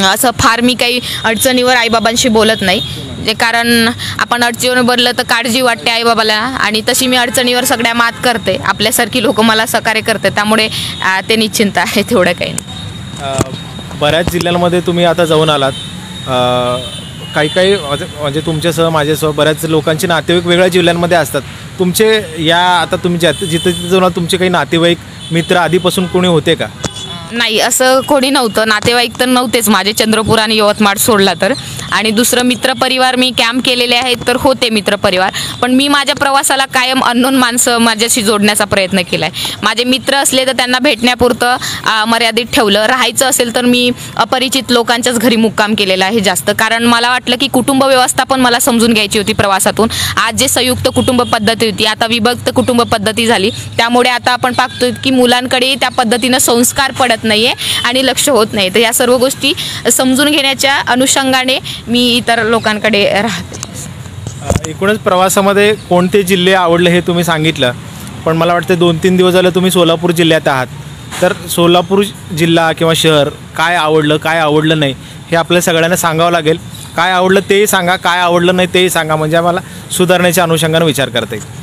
असं फार मी काही अडचणीवर आईबाबांशी बोलत नाही, जे कारण आपण अडचणीवर बोललं तर काळजी वाटते आईबाबाला आणि तशी मी अडचणीवर सगळ्या मात करते. आपल्यासारखी लोक मला सहकार्य करते, त्यामुळे ते निश्चिंत आहे, तेवढं काही नाही. बऱ्याच जिल्ह्यांमध्ये तुम्ही आता जाऊन आलात. काही काही म्हणजे तुमच्यासह माझ्यासह बऱ्याच लोकांचे नातेवाईक वेगळ्या जिल्ह्यांमध्ये असतात. तुमचे या आता तुम्ही जिथं जिथं जाऊन तुमचे काही नातेवाईक मित्र आधीपासून कोणी होते का? नाही, असं कोणी नव्हतं. नातेवाईक तर नव्हतेच माझे, चंद्रपूर आणि यवतमाळ सोडला तर. आणि दुसरं मित्रपरिवार मी कॅम्प केलेले आहेत तर होते मित्रपरिवार, पण मी माझ्या प्रवासाला कायम अननोन माणसं माझ्याशी जोडण्याचा प्रयत्न केला आहे. माझे मित्र असले तर त्यांना भेटण्यापुरतं मर्यादित ठेवलं. राहायचं असेल तर मी अपरिचित लोकांच्याच घरी मुक्काम केलेला आहे जास्त, कारण मला वाटलं की कुटुंब व्यवस्था पण मला समजून घ्यायची होती प्रवासातून. आज जे संयुक्त कुटुंब पद्धती होती आता विभक्त कुटुंब पद्धती झाली, त्यामुळे आता आपण पाहतो की मुलांकडे त्या पद्धतीनं संस्कार पडत नाही आहे आणि लक्ष होत नाही. तर या सर्व गोष्टी समजून घेण्याच्या अनुषंगाने मी इतर लोकांकडे राहते. एकूणच प्रवासामध्ये कोणते जिल्हे आवडले हे तुम्ही सांगितलं, पण मला वाटतं 2-3 दिवस झाले तुम्ही सोलापूर जिल्ह्यात आहात. तर सोलापूर जिल्हा किंवा शहर काय आवडलं, काय आवडलं नाही हे आपल्या सगळ्यांना सांगावं लागेल. काय आवडलं तेही सांगा, काय आवडलं नाही तेही सांगा, म्हणजे आम्हाला सुधारण्याच्या अनुषंगाने विचार करता येईल?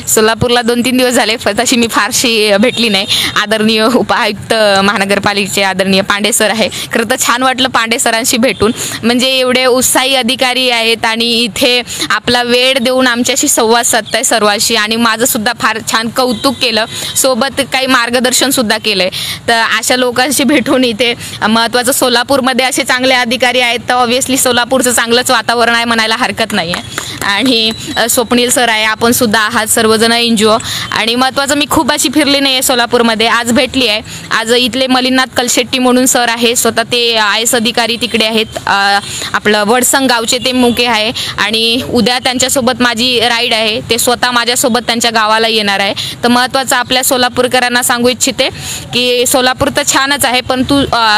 सोलापूरला 2-3 दिवस झाले, तशी मी फारशी भेटली नाही. आदरणीय उपआयुक्त महानगरपालिकेचे आदरणीय पांडे सर आहे. खरं तर छान वाटलं पांडे सरांशी भेटून, म्हणजे एवढे उत्साही अधिकारी आहेत आणि इथे आपला वेळ देऊन आमच्याशी संवाद साधताय सर्वांशी, आणि माझंसुद्धा फार छान कौतुक केलं, सोबत काही मार्गदर्शनसुद्धा केलं आहे. तर अशा लोकांशी भेटून इथे महत्त्वाचं सोलापूरमध्ये असे चांगले अधिकारी आहेत, तर ऑब्व्हियसली सोलापूरचं चांगलंच वातावरण आहे म्हणायला हरकत नाही आहे. आणि स्वप्नील सर आहे, आपण सुद्धा आहात सर्वजण एनजीओ. आणि महत्त्वाचं, मी खूप अशी फिरली नाही आहे सोलापूरमध्ये, आज भेटली आहे. आज इथले मलिनाथ कलशेट्टी म्हणून सर आहे, स्वतः ते IAS अधिकारी तिकडे आहेत. आपलं वडसंग गावचे ते मुके आहे, आणि उद्या त्यांच्यासोबत माझी राईड आहे, ते स्वतः माझ्यासोबत त्यांच्या गावाला येणार आहे. तर महत्त्वाचं आपल्या सोलापूरकरांना सांगू इच्छिते की सोलापूर तर छानच आहे, पण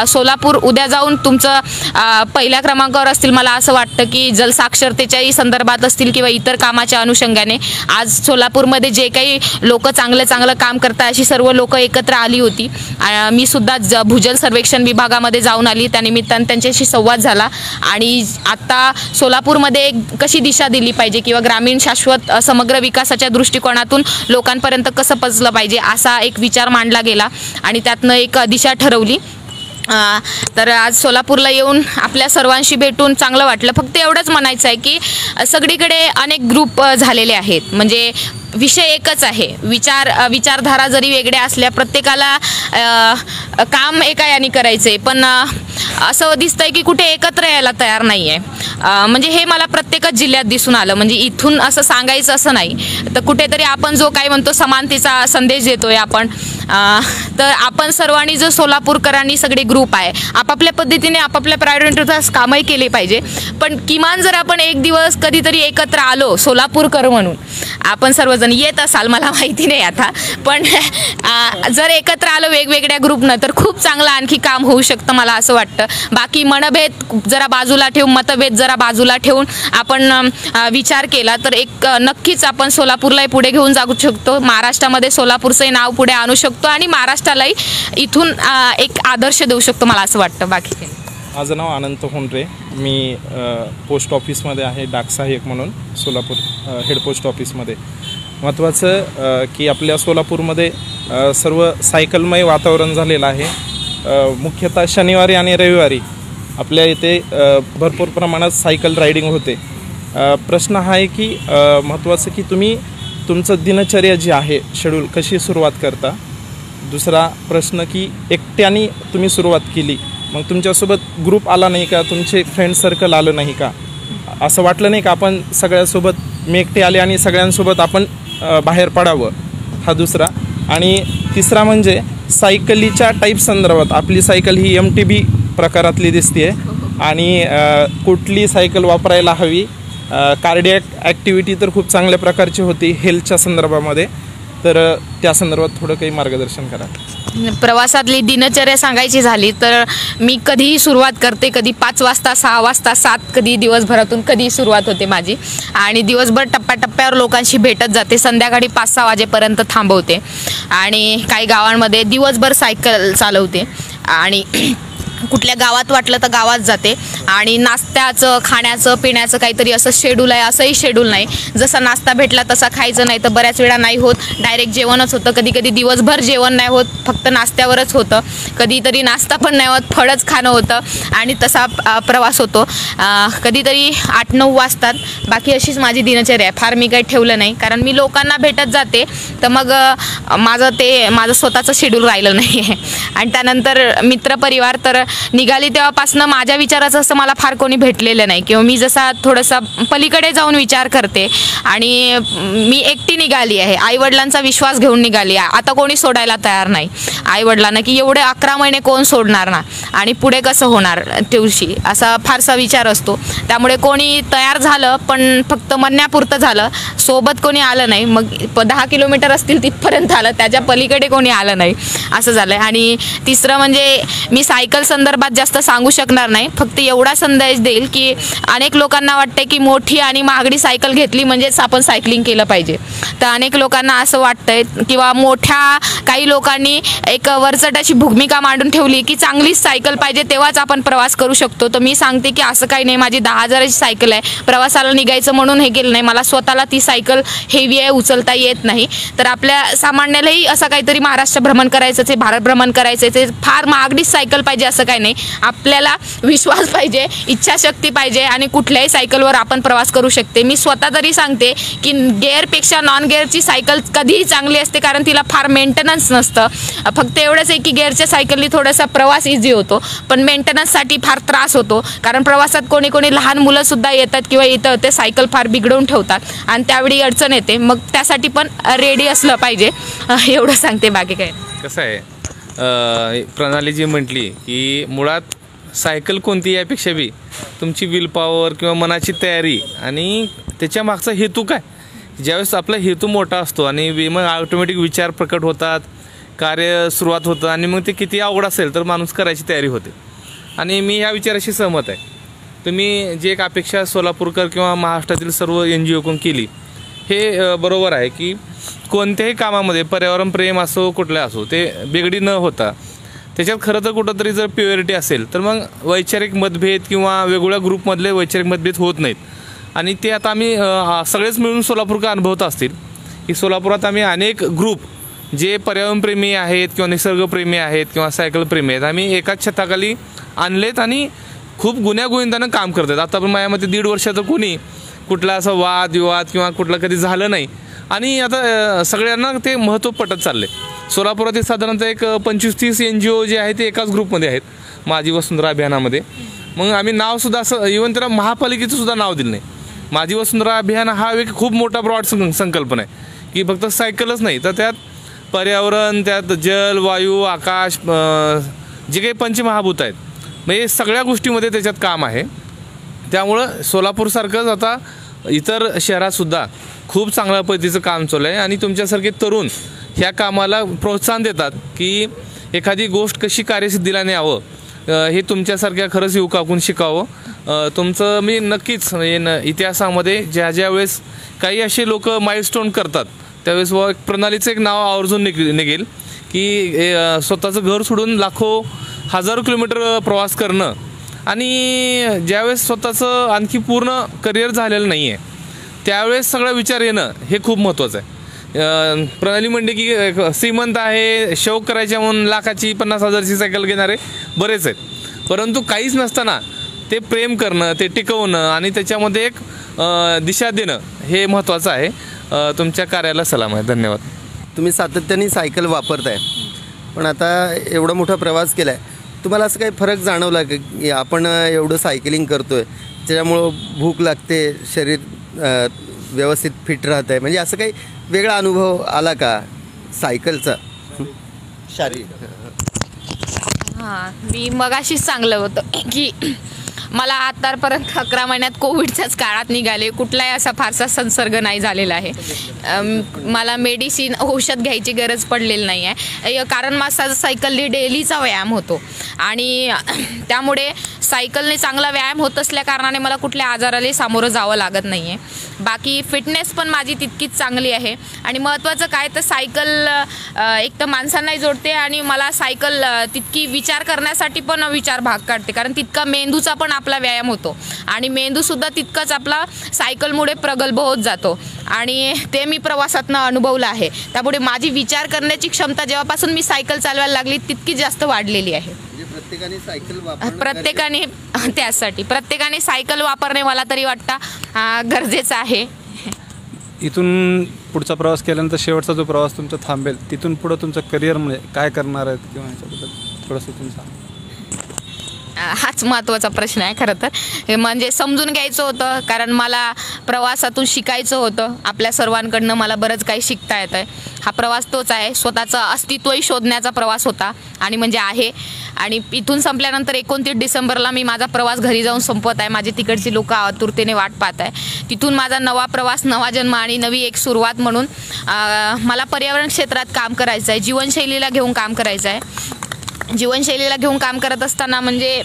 सोलापूर उद्या जाऊन तुमचं पहिल्या क्रमांकावर असतील. मला असं वाटतं की जलसाक्षरतेच्याही संदर्भात असतील किंवा इतर कामाच्या अनुषंगाने आज सोलापूरमध्ये जे काही लोक चांगलं काम करतात, अशी सर्व लोक एकत्र आली होती. मी सुद्धा भूजल सर्वेक्षण विभागामध्ये जाऊन आली, त्यानिमित्तानं त्यांच्याशी संवाद झाला. आणि आता सोलापूरमध्ये कशी दिशा दिली पाहिजे किंवा ग्रामीण शाश्वत समग्र विकासाच्या दृष्टिकोनातून लोकांपर्यंत कसं पोचलं पाहिजे, असा एक विचार मांडला गेला आणि त्यातनं एक दिशा ठरवली. तर आज सोलापूरला येऊन आपल्या सर्वांशी भेटून चांगलं वाटलं. फक्त एवढंच म्हणायचं आहे की सगळीकडे अनेक ग्रुप झालेले आहेत, म्हणजे विषय एकच आहे. विचारधारा जरी वेगळ्या असल्या, प्रत्येकाला काम एका याने करायचं आहे, पण असं दिसतंय की कुठे एकत्र यायला तयार नाही आहे. म्हणजे हे मला प्रत्येकच जिल्ह्यात दिसून आलं. म्हणजे इथून असं सांगायचं असं नाही, तर कुठेतरी आपण जो काय म्हणतो समानतेचा संदेश देतोय आपण, तर आपण सर्वांनी जर सोलापूरकरांनी सगळे ग्रुप आहे, आपापल्या पद्धतीने आपापल्या प्रायोरिटीनुसार कामही केले पाहिजे. पण किमान जर आपण एक दिवस कधीतरी एकत्र आलो सोलापूरकर म्हणून, आपण सर्वजण येत असाल मला माहिती नाही आता, पण जर एकत्र आलो वेगवेगळ्या ग्रुपनं, तर खूप चांगलं आणखी काम होऊ शकतं मला असं वाटतं. बाकी मनभेद जरा बाजूला ठेवून, मतभेद जरा बाजूला ठेवून आपण विचार केला तर एक नक्कीच आपण सोलापूरलाही पुढे घेऊन जाऊ शकतो. महाराष्ट्रामध्ये सोलापूरचंही नाव पुढे आणू शकतो आणि महाराष्ट्रालाही इथून एक आदर्श देऊ शकतो मला असं वाटतं. बाकी काही. माझं नाव अनंत होंडरे, मी पोस्ट ऑफिसमध्ये आहे, डाक सहाय्यक म्हणून सोलापूर हेड पोस्ट ऑफिसमध्ये. महत्त्वाचं की आपल्या सोलापूरमध्ये सर्व सायकलमय वातावरण झालेलं आहे. मुख्यतः शनिवारी आणि रविवारी आपल्या इथे भरपूर प्रमाणात सायकल रायडिंग होते. प्रश्न हा आहे की महत्त्वाचं की तुम्ही तुमचं दिनचर्या जी आहे शेड्यूल कशी सुरुवात करता. दुसरा प्रश्न की एकट्याने तुम्ही सुरुवात केली, मग तुमच्यासोबत ग्रुप आला नाही का, तुमचे फ्रेंड सर्कल आलं नाही का, असं वाटलं नाही का आपण सगळ्यासोबत मी एकटे आले आणि सगळ्यांसोबत आपण बाहेर पडावं, हा दुसरा. आणि तिसरा म्हणजे सायकलीच्या टाईप संदर्भात, आपली सायकल ही MTB प्रकारातली दिसते आणि कुठली सायकल वापरायला हवी. कार्डियक ॲक्टिव्हिटी तर खूप चांगल्या प्रकारची होती हेल्थच्या संदर्भामध्ये, तर त्या संदर्भात थोडं काही मार्गदर्शन करा. प्रवासातली दिनचर्या सांगायची झाली तर मी कधीही सुरुवात करते, कधी 5 वाजता, 6 वाजता, 7, कधी दिवसभरातून कधी सुरुवात होते माझी, आणि दिवसभर टप्प्याटप्प्यावर लोकांशी भेटत जाते. संध्याकाळी 5-6 वाजेपर्यंत थांबवते आणि काही गावांमध्ये दिवसभर सायकल चालवते आणि कुठल्या गावात वाटलं तर गावात जाते. आणि नाश्त्याचं, खाण्याचं, पिण्याचं काहीतरी असं शेड्यूल आहे, असंही शेड्यूल नाही. जसा नाश्ता भेटला तसा खायचं नाही, तर बऱ्याच वेळा नाही होत, डायरेक्ट जेवणच होतं. कधी कधी दिवसभर जेवण नाही होत, फक्त नाश्त्यावरच होतं. कधीतरी नाश्ता पण नाही होत, फळच खाणं होतं आणि तसा प्रवास होतो. कधीतरी 8-9 वाजतात. बाकी अशीच माझी दिनचर्या आहे, फार मी काही ठेवलं नाही, कारण मी लोकांना भेटत जाते, तर मग माझं स्वतःचं शेड्यूल राहिलं नाही आहे. आणि त्यानंतर मित्रपरिवार तर निघाली तेव्हापासनं माझ्या विचाराचं असं मला फार कोणी भेटलेलं नाही, किंवा मी जसा थोडासा पलीकडे जाऊन विचार करते आणि मी एकटी निघाली आहे, आईवडिलांचा विश्वास घेऊन निघाली आहे. आता कोणी सोडायला तयार नाही आईवडिलांना, की एवढे 11 महिने कोण सोडणार ना, आणि पुढे कसं होणार दिवशी, असा फारसा विचार असतो. त्यामुळे कोणी तयार झालं पण फक्त म्हणण्यापुरतं झालं, सोबत कोणी आलं नाही. मग 10 किलोमीटर असतील तिथपर्यंत आलं, त्याच्या पलीकडे कोणी आलं नाही, असं झालं. आणि तिसरं म्हणजे मी सायकल संदर्भात जास्त सांगू शकणार नाही. फक्त एवढा संदेश देईल की अनेक लोकांना वाटते की मोठी आणि महागडी सायकल घेतली म्हणजेच आपण सायकलिंग केलं पाहिजे. तर अनेक लोकांना असं वाटतंय किंवा मोठ्या काही लोकांनी एक वरचढाची भूमिका मांडून ठेवली की चांगलीच सायकल पाहिजे तेव्हाच आपण प्रवास करू शकतो. तर मी सांगते की असं काही नाही. माझी 10,000ची सायकल आहे. प्रवासाला निघायचं म्हणून हे केलं नाही. मला स्वतःला ती सायकल हेवी आहे, उचलता येत नाही. तर आपल्या सामान्यालाही असं काहीतरी महाराष्ट्र भ्रमण करायचं आहे, भारत भ्रमण करायचं आहे, ते फार महागडीच सायकल पाहिजे असं काही नाही. आपल्याला विश्वास पाहिजे, इच्छाशक्ती पाहिजे आणि कुठल्याही सायकलवर आपण प्रवास करू शकते. मी स्वतः तरी सांगते की गेअरपेक्षा नॉन गेअरची सायकल कधीही चांगली असते, कारण तिला फार मेंटेनन्स नसतं. फक्त एवढंच आहे की गेअरच्या सायकलनी थोडासा प्रवास इझी होतो, पण मेंटेनन्ससाठी फार त्रास होतो. कारण प्रवासात कोणी कोणी लहान मुलंसुद्धा येतात किंवा इथं ते सायकल फार बिघडवून ठेवतात आणि त्यावेळी अडचण येते. मग त्यासाठी पण रेडी असलं पाहिजे, एवढं सांगते. बाकी काय कसं आहे, प्रणाली जी म्हटली की मुळात सायकल कोणती यापेक्षा बी तुमची विल पॉवर किंवा मनाची तयारी आणि त्याच्या मागचा हेतू काय. ज्यावेळेस आपला हेतू मोठा असतो आणि मग ऑटोमॅटिक विचार प्रकट होतात, कार्य सुरुवात होतं आणि मग ते किती अवघड असेल तर माणूस करायची तयारी होते. आणि मी ह्या विचाराशी सहमत आहे. तुम्ही जी एक अपेक्षा सोलापूरकर किंवा महाराष्ट्रातील सर्व NGO कडून केली हे बरोबर आहे की कोणत्याही कामामध्ये पर्यावरण प्रेम असो कुठलं असो ते बिघडी न होता त्याच्यात खरं तर कुठंतरी जर प्युरिटी असेल तर मग वैचारिक मतभेद किंवा वेगवेगळ्या ग्रुपमधले वैचारिक मतभेद होत नाहीत. आणि ते आता आम्ही सगळेच मिळून सोलापूरकर अनुभवत असतील की सोलापुरात आम्ही अनेक ग्रुप जे पर्यावरणप्रेमी आहेत किंवा निसर्गप्रेमी आहेत किंवा सायकलप्रेमी आहेत आम्ही एकाच छताखाली आणलेत आणि खूप गुण्यागोविंदानं काम करतात. आता पण माझ्या मते 1.5 वर्षाचं कोणी कुठला असा वादविवाद किंवा कुठलं कधी झालं नाही आणि आता सगळ्यांना ते महत्त्व पटत चालले. सोलापुरातील साधारणतः एक 25-30 NGO जे आहेत ते एकाच ग्रुपमध्ये आहेत, माझी वसुंधरा अभियानामध्ये. मग आम्ही नावसुद्धा असं इव्हन त्याला महापालिकेचं सुद्धा नाव दिलं नाही. माझी वसुंधरा अभियान हा एक खूप मोठा ब्रॉड संकल्पना आहे की फक्त सायकलच नाही तर त्यात पर्यावरण, त्यात जल, वायू, आकाश, जे काही पंचमहाभूत आहेत म्हणजे सगळ्या गोष्टीमध्ये त्याच्यात काम आहे. त्यामुळं सोलापूरसारखंच आता इतर शहरातसुद्धा खूप चांगल्या पद्धतीचं काम चालू आहे आणि तुमच्यासारखे तरुण ह्या कामाला प्रोत्साहन देतात की एखादी गोष्ट कशी कार्यसिद्धीला न्यावं हे तुमच्यासारख्या खरंच युवकाकडून शिकावं. तुमचं मी नक्कीच इतिहासामध्ये ज्या वेळेस काही असे लोक माइलस्टोन करतात त्यावेळेस एक प्रणालीचं एक नाव आवर्जून निघेल की स्वतःचं घर सोडून लाखो हजारो किलोमीटर प्रवास करणं आणि ज्यावेळेस स्वतःचं आणखी पूर्ण करिअर झालेलं नाही आहे त्यावेळेस सगळा विचार येणं हे खूप महत्त्वाचं आहे. प्रणाली म्हणते की श्रीमंत आहे, शौक करायच्या म्हणून लाखाची 50,000ची सायकल घेणारे बरेच आहेत, परंतु काहीच नसताना ते प्रेम करणं, ते टिकवणं आणि त्याच्यामध्ये एक दिशा देणं हे महत्त्वाचं आहे. तुमच्या कार्याला सलाम आहे. धन्यवाद. तुम्ही सातत्याने सायकल वापरताय पण आता एवढा मोठा प्रवास केला आहे, तुम्हाला असं काही फरक जाणवला का की आपण एवढं सायकलिंग करतो आहे त्याच्यामुळं भूक लागते, शरीर व्यवस्थित फिट राहत आहे, म्हणजे असं काही वेगळा अनुभव आला का सायकलचा शारीरिक? हां, मी मगाशीच चांगलं होतं की मला आतापर्यंत 11 महिन्यात कोविडच्याच काळात निघाले, कुठलाही असा फारसा संसर्ग नाही झालेला आहे. मला मेडिसिन औषध घ्यायची गरज पडलेली नाही आहे, कारण माझा सायकलने डेलीचा व्यायाम होतो आणि त्यामुळे सायकलने चांगला व्यायाम होत असल्या कारणाने मला कुठल्या आजाराला सामोरं जावं लागत नाही आहे. बाकी फिटनेस पण माझी तितकीच चांगली आहे आणि महत्त्वाचं काय तर सायकल एक तर माणसांनाही जोडते आणि मला सायकल तितकी विचार करण्यासाठी पण विचार भाग काढते, कारण तितका मेंदूचा पण आपला व्यायाम होतो आणि मेंदूसुद्धा तितकाच आपला सायकलमुळे प्रगल्भ होत जातो आणि ते मी प्रवासातनं अनुभवलं आहे. त्यामुळे माझी विचार करण्याची क्षमता जेव्हापासून मी सायकल चालवायला लागली तितकी जास्त वाढलेली आहे. प्रत्येकाने सायकल प्रत्येकाने सायकल वापरणे मला तरी वाटतं गरजेचं आहे. इथून पुढचा प्रवास केल्यानंतर शेवटचा जो प्रवास तुमचा थांबेल तिथून पुढं तुमचं करिअर म्हणजे काय करणार आहेत किंवा ह्याच्याबद्दल थोडंसं तुम्ही सांगा. हाच महत्त्वाचा प्रश्न आहे खरं तर. म्हणजे समजून घ्यायचं होतं, कारण मला प्रवासातून शिकायचं होतं. आपल्या सर्वांकडनं मला बरंच काही शिकता येतं आहे. हा प्रवास तोच आहे, स्वतःचं अस्तित्वही शोधण्याचा प्रवास होता आणि म्हणजे आहे. आणि इथून संपल्यानंतर 29 डिसेंबरला मी माझा प्रवास घरी जाऊन संपवत आहे. माझे तिकडची लोक आतुरतेने वाट पाहत आहे. तिथून माझा नवा प्रवास, नवा जन्म आणि नवी एक सुरुवात म्हणून मला पर्यावरण क्षेत्रात काम करायचं आहे, जीवनशैलीला घेऊन काम करायचं आहे. जीवनशैलीला घेऊन काम करत असताना म्हणजे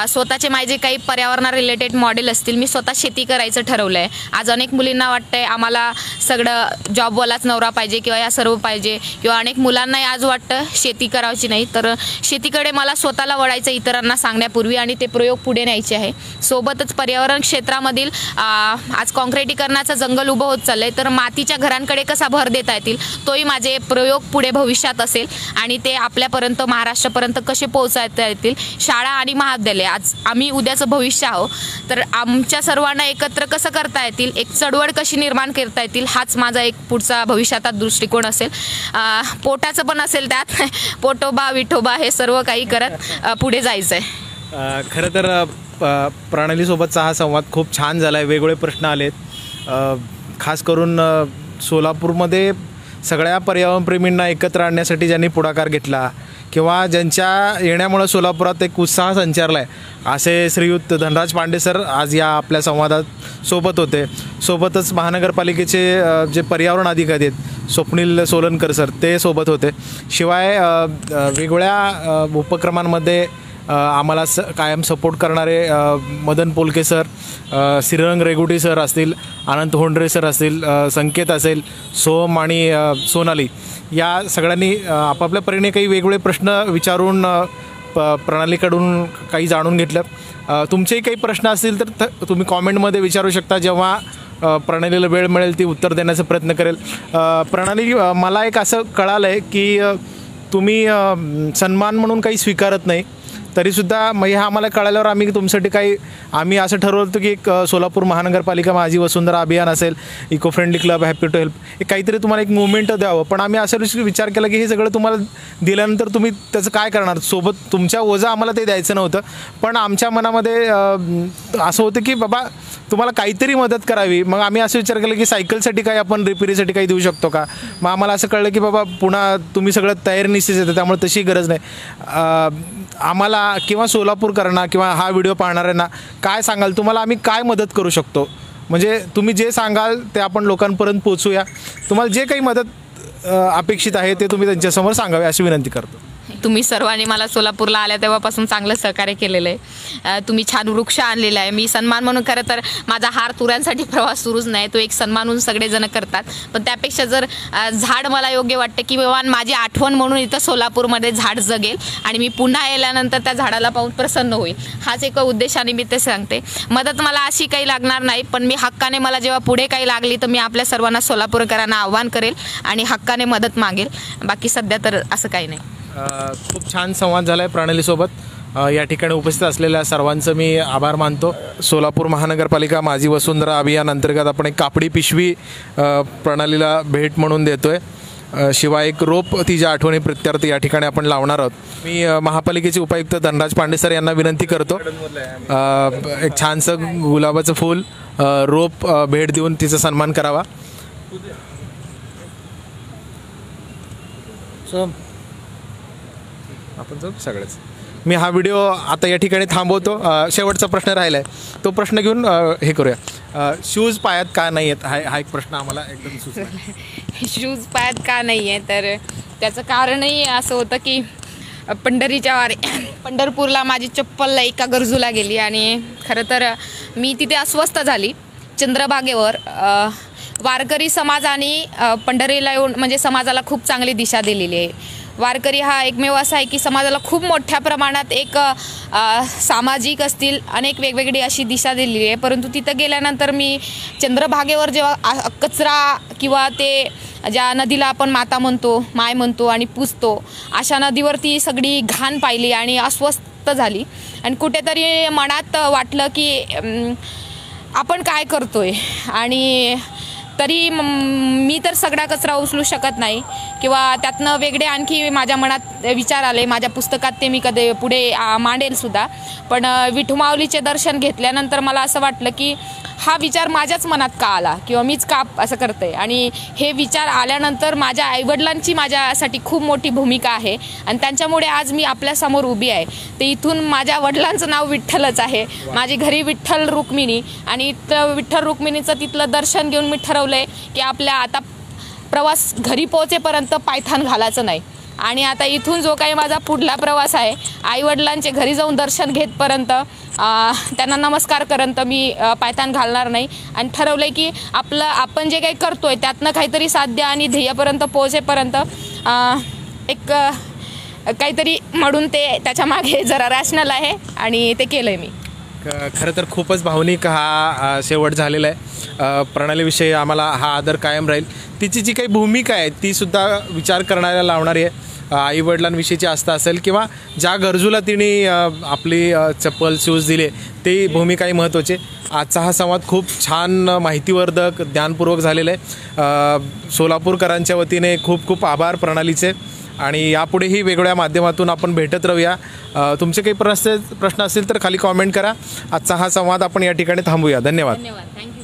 स्वतःचे माझे काही पर्यावरणा रिलेटेड मॉडेल असतील, मी स्वतः शेती करायचं ठरवलं आहे. आज अनेक मुलींना वाटतंय आम्हाला सगळं जॉबवालाच नवरा पाहिजे किंवा या सर्व पाहिजे, किंवा अनेक मुलांनाही आज वाटतं शेती करायची नाही. तर शेतीकडे मला स्वतःला वळायचं इतरांना सांगण्यापूर्वी आणि ते प्रयोग पुढे न्यायचे आहे. सोबतच पर्यावरण क्षेत्रामधील आज काँक्रिटीकरणाचं जंगल उभं होत चाललं आहे, तर मातीच्या घरांकडे कसा भर देता येतील तोही माझे प्रयोग पुढे भविष्यात असेल आणि ते आपल्यापर्यंत महाराष्ट्रापर्यंत कसे पोहोचवता येतील. शाळा आणि महाविद्यालय, आज आम्ही उद्याचं भविष्य आहोत, तर आमच्या सर्वांना एकत्र कसं करता येतील, एक चळवळ कशी निर्माण करता येतील, हाच माझा एक पुढचा भविष्याचा दृष्टिकोन असेल. पोटाचं पण असेल त्यात, पोटोबा विठोबा हे सर्व काही करत पुढे जायचं आहे. खरं तर प्रणालीसोबतचा हा संवाद खूप छान झाला आहे. वेगवेगळे प्रश्न आलेत. खास करून सोलापूरमध्ये सगळ्या पर्यावरणप्रेमींना एकत्र आणण्यासाठी ज्यांनी पुढाकार घेतला किंवा ज्यांच्या येण्यामुळं सोलापुरात एक उत्साह संचारला आहे, असे श्रीयुत धनराज पांडे सर आज या आपल्या संवादात सोबत होते. सोबतच महानगरपालिकेचे जे पर्यावरण अधिकारी आहेत स्वप्नील सोलनकर सर ते सोबत होते. शिवाय वेगवेगळ्या उपक्रमांमध्ये आम्हाला कायम सपोर्ट करणारे मदन पोलके सर, श्रीरंग रेगुटी सर असतील, अनंत होंडरे सर असतील, संकेत असेल, सोम आणि सोनाली, या सगळ्यांनी आपापल्या परीने काही वेगवेगळे प्रश्न विचारून प्रणालीकडून काही जाणून घेतलं. तुमचेही काही प्रश्न असतील तर तुम्ही कॉमेंटमध्ये विचारू शकता. जेव्हा प्रणालीला वेळ मिळेल ती उत्तर देण्याचा प्रयत्न करेल. प्रणाली, मला एक असं कळालं आहे की तुम्ही सन्मान म्हणून काही स्वीकारत नाही, तरीसुद्धा हे आम्हाला कळाल्यावर आम्ही असं ठरवलं होतं की एक सोलापूर महानगरपालिका माझी वसुंधरा अभियान असेल, eco friendly club, happy to help, हे काहीतरी तुम्हाला एक मुवमेंट द्यावं. पण आम्ही असं विचार केला की हे सगळं तुम्हाला दिल्यानंतर तुम्ही त्याचं काय करणार, सोबत तुमच्या ओझं आम्हाला ते द्यायचं नव्हतं. पण आमच्या मनामध्ये असं होतं की बाबा तुम्हाला काहीतरी मदत करावी. मग आम्ही असं विचार केला की सायकलसाठी काही आपण रिपेरीसाठी काही देऊ शकतो का. मग आम्हाला असं कळलं की बाबा पुन्हा तुम्ही सगळं तयारी निश्चित येतं, त्यामुळे तशी गरज नाही. आम्हाला किंवा सोलापूरकरांना किंवा हा व्हिडिओ पाहणाऱ्यांना काय सांगाल, तुम्हाला आम्ही काय मदत करू शकतो, म्हणजे तुम्ही जे सांगाल ते आपण लोकांपर्यंत पोचूया. तुम्हाला जे काही मदत अपेक्षित आहे ते तुम्ही त्यांच्यासमोर सांगावे अशी विनंती करतो. तुम्ही सर्वांनी मला सोलापूरला आल्या तेव्हापासून चांगलं सहकार्य केलेलं आहे. तुम्ही छान वृक्ष आणलेला आहे. मी सन्मान म्हणून, खरं तर माझा हार तुऱ्यांसाठी प्रवास सुरूच नाही, तो एक सन्मान म्हणून सगळेजण करतात. पण त्यापेक्षा जर झाड मला योग्य वाटतं की बाबा माझी आठवण म्हणून इथं सोलापूरमध्ये झाड जगेल आणि मी पुन्हा येल्यानंतर त्या झाडाला पाहून प्रसन्न होईल, हाच एक उद्देशाने मी ते सांगते. मदत मला अशी काही लागणार नाही, पण मी हक्काने मला जेव्हा पुढे काही लागली तर मी आपल्या सर्वांना सोलापूरकरांना आव्हान करेल आणि हक्काने मदत मागेल. बाकी सध्या तर असं काही नाही. खूप छान संवाद झाला आहे प्रणालीसोबत. या ठिकाणी उपस्थित असलेल्या सर्वांचं मी आभार मानतो. सोलापूर महानगरपालिका माझी वसुंधरा अभियान अंतर्गत आपण एक कापडी पिशवी प्रणालीला भेट म्हणून देतोय. शिवाय एक रोप तिच्या आठवणी प्रत्यर्थ या ठिकाणी आपण लावणार आहोत. मी महापालिकेचे उपायुक्त धनराज पांडे सर यांना विनंती करतो एक छानसं गुलाबाचं फूल रोप भेट देऊन तिचा सन्मान करावा. आपण जाऊ सगळेच. मी हा व्हिडिओ आता या ठिकाणी थांबवतो. शेवटचा प्रश्न राहिला आहे, तो प्रश्न घेऊन हे करूया. शूज पायात का नाही आहेत हा एक प्रश्न आम्हाला एकदम सुचला. शूज पायात का नाही आहे, तर त्याचं कारणही असं होतं की पंढरपूरला माझी चप्पल एका गरजूला गेली आणि खरं तर मी तिथे अस्वस्थ झाली. चंद्रभागेवर वारकरी समाजाने पंढरीला येऊन म्हणजे समाजाला खूप चांगली दिशा दिलेली आहे. वारकरी हा एकमेव असा आहे की समाजाला खूप मोठ्या प्रमाणात एक सामाजिक असतील अनेक वेगवेगळी अशी दिशा दिलेली आहे. परंतु तिथं गेल्यानंतर मी चंद्रभागेवर जेव्हा कचरा किंवा ते ज्या नदीला आपण माता म्हणतो, माय म्हणतो आणि पुजतो, अशा नदीवरती सगळी घाण पाहिली आणि अस्वस्थ झाली आणि कुठेतरी मनात वाटलं की आपण काय करतोय. आणि तरी मी तर सगळा कचरा उचलू शकत नाही किंवा त्यातनं वेगळे आणखी माझ्या मनात विचार आले. माझ्या पुस्तकात ते मी कधी पुढे मांडेलसुद्धा. पण विठुमाऊलीचे दर्शन घेतल्यानंतर मला असं वाटलं की हा विचार माझ्याच मनात का आला किंवा मीच का असं करते. आणि हे विचार आल्यानंतर माझ्या आईवडिलांची माझ्यासाठी खूप मोठी भूमिका आहे आणि त्यांच्यामुळे आज मी आपल्यासमोर उभी आहे. ते इथून माझ्या वडिलांचं नाव विठ्ठलच आहे. माझी घरी विठ्ठल रुक्मिणी आणि विठ्ठल रुक्मिणीचं तिथलं दर्शन घेऊन मी ठरवलं आहे की आपल्या आता प्रवास घरी पोहोचेपर्यंत पायथान घालायचं नाही. आणि आता इथून जो काही माझा पुढला प्रवास आहे, आईवडिलांचे घरी जाऊन दर्शन घेतपर्यंत, त्यांना नमस्कार करत मी पायतान घालणार नाही. आणि ठरवलं आहे की आपण जे काही करतो आहे त्यातनं काहीतरी साध्य आणि ध्येयापर्यंत पोहोचेपर्यंत एक काहीतरी म्हणून ते त्याच्या मागे जरा रॅशनल आहे आणि ते केलं आहे मी. खरं तर खूपच भावनिक हा शेवट झालेला आहे. प्रणालीविषयी आम्हाला हा आदर कायम राहील. तिची जी काही भूमिका आहे तीसुद्धा विचार करण्याला लावणारी आहे. आईवडिलांविषयीची आस्था असेल किंवा ज्या गरजूला तिने आपली चप्पल शूज दिले ते भूमिकाही महत्त्वाची. आजचा हा संवाद खूप छान माहितीवर्धक ज्ञानपूर्वक झालेला आहे. सोलापूरकरांच्या वतीने खूप खूप आभार प्रणालीचे. आणि यापुढेही वेगवेगळ्या माध्यमातून आपण भेटत राहूया. तुमचे काही प्रश्न असतील तर खाली कॉमेंट करा. आजचा हा संवाद आपण या ठिकाणी थांबूया. धन्यवाद. धन्यवाद. थँक्यू.